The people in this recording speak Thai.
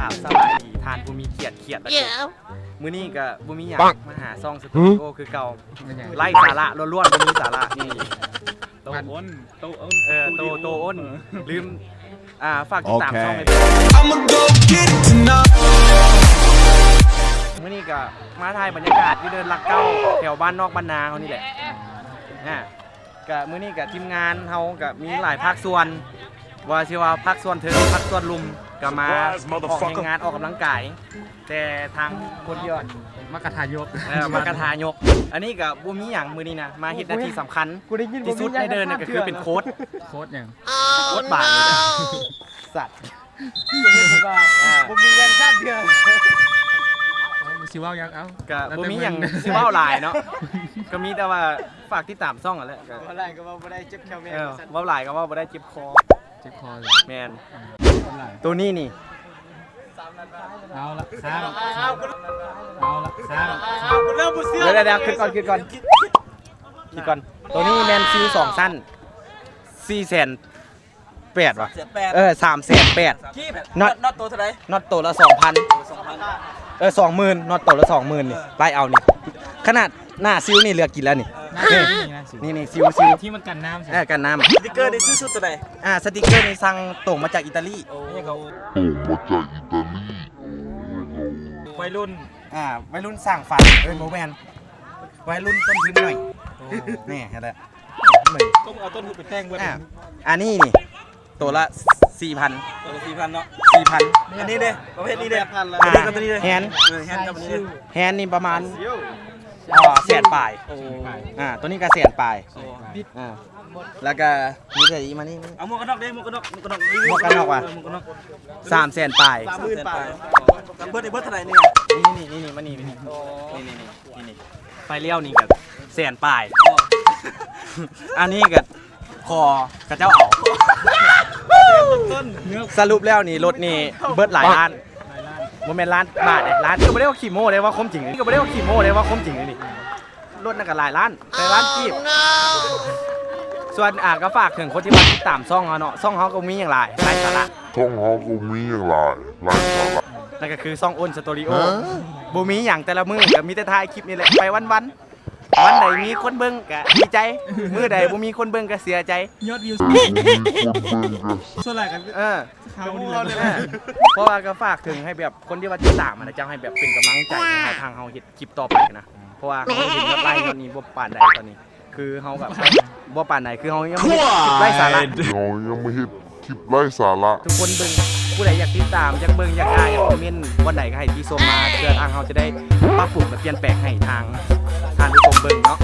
ราบสบายดีทานผู้มีเกียรติแล้วก็มื้อนี้ก็บ่มีหยังมาหาซ่องสตูดิโอคือเก่าไล่สาระล้วนๆบ่มีสาระนี่โตอ้นโตอ้นลืมฝากติดตามช่องให้ด้วยมื้อนี้ก็มาถ่ายบรรยากาศที่เดินลักเก้าแถวบ้านนอกบ้านนาเขานี่แหละก็มื้อนี้ก็ทีมงานเฮาก็มีหลายภาคส่วนว่าสิว่าภาคส่วนเธอภาคส่วนลุมก็มาออกงานออกกำลังกายแต่ทางคนเดียวมากระทายกมากระทายกอันนี้ก็บ่มีหยังมื้อนี้นะมาเฮ็ดหน้าที่สำคัญที่สุดในเดินก็คือเป็นโค้ชหยังโค้ชบาทนี่สัตว์ผมมีเงิน3 เดือนสิว่ายังเอ้าก็บ่มีหยังสิเว้าหลายเนาะก็มีแต่ว่าฝากติดตามช่องอ่ะแหละก็หลายก็บ่ได้เจ็บแค่แม่เว้าหลายก็เว้าบ่ได้เจ็บคอเลยแม่นตัวนี้นี่เอาละครับเอาละครับเริ่มบ่เชื่อเดี๋ยวขึ้นก่อนตัวนี้แมนซิล2สั้น4,800ว่ะ3,800น็อตตัวเท่าไหร่น็อตตัวละ 2,000 20,000น็อตตัวละ 20,000นี่ไล่เอานี่ขนาดหน้าซิลนี่เหลือกินแล้วนี่นี่ซิลที่มันกันน้ำกันน้ำสติ๊กเกอร์นี่ซื้อสุดตัวไหนสติ๊กเกอร์นี่สั่งส่งมาจากอิตาลีวัยรุ่นวัยรุ่นสร้างฝันโมแมนวัยรุ่นต้นทุนหน่อยนี่เห็นไหมต้องเอาต้นทุนไปแต่งเว้ยอันนี้นี่ตัวละ 4,000 ตัวละ 4,000 เนาะ 4,000 อันนี้เด้ประเภทนี้เด้แฮนนี่ประมาณแสนปลายตัวนี้ก็แสนปลายแล้วก็มีแต่อีมานี่เอาหมวกกันน็อกเด้หมวกกันน็อกว่ะ300,000ปลาย30,000 ปลายเบิดเท่าไหร่เนี่ยนี่มานี่ไฟเลี้ยวนี่กับแสนปลายอันนี้กับคอกระเจ้าเอาสรุปแล้วนี่รถนี่เบิดหลายล้านโมเมนต์ล้านบาทเนี่ยล้านก็ไม่ได้ว่าขี่โม่เลยว่าคมจริงนี่ก็ไม่ได้ว่าขี่โม่เลยว่าคมจริงเลยนี่รถนั่นก็หลายล้านแต่ล้านกีบส่วนก็ฝากถึงคนที่มาติดตามซ่องเขาเนาะซ่องเขาก็มีอย่างไรไร้สาระซ่องเขาก็มีอย่างไรไร้สาระนั่นก็คือซ่องอ้นสตูดิโอบูมีอย่างแต่ละมือก็มีแต่ถ่ายคลิปนี่แหละไปวันใดมีคนเบิ่งก็ดีใจมือใดบ่มีคนเบิ่งก็เสียใจยอดวิวส่วนหลายกันเขานี่เลย เพราะว่าก็ฝากถึงให้แบบคนที่ว่าติดตามนะเจ้าให้แบบเป็นกำลังใจให้ทางเฮาเฮ็ดคลิปต่อไปนะเพราะว่าเฮาเห็นยอดไลค์ตอนนี้บ่ปานใดตอนนี้คือเฮากับบ่ปานใดคือเฮายังไม่ไร้สาระยังไม่เฮ็ดคลิปไร้สาระทุกคนเบิ่งผู้ใดอยากติดตามอยากเบิ่งอยากอยากคอมเมนต์วันใดก็ให้ที่ชมมาเพื่อทางเฮาจะได้ปรับปรุงและเปลี่ยนแปลงให้ทางผู้ชมเบิ่งเนาะ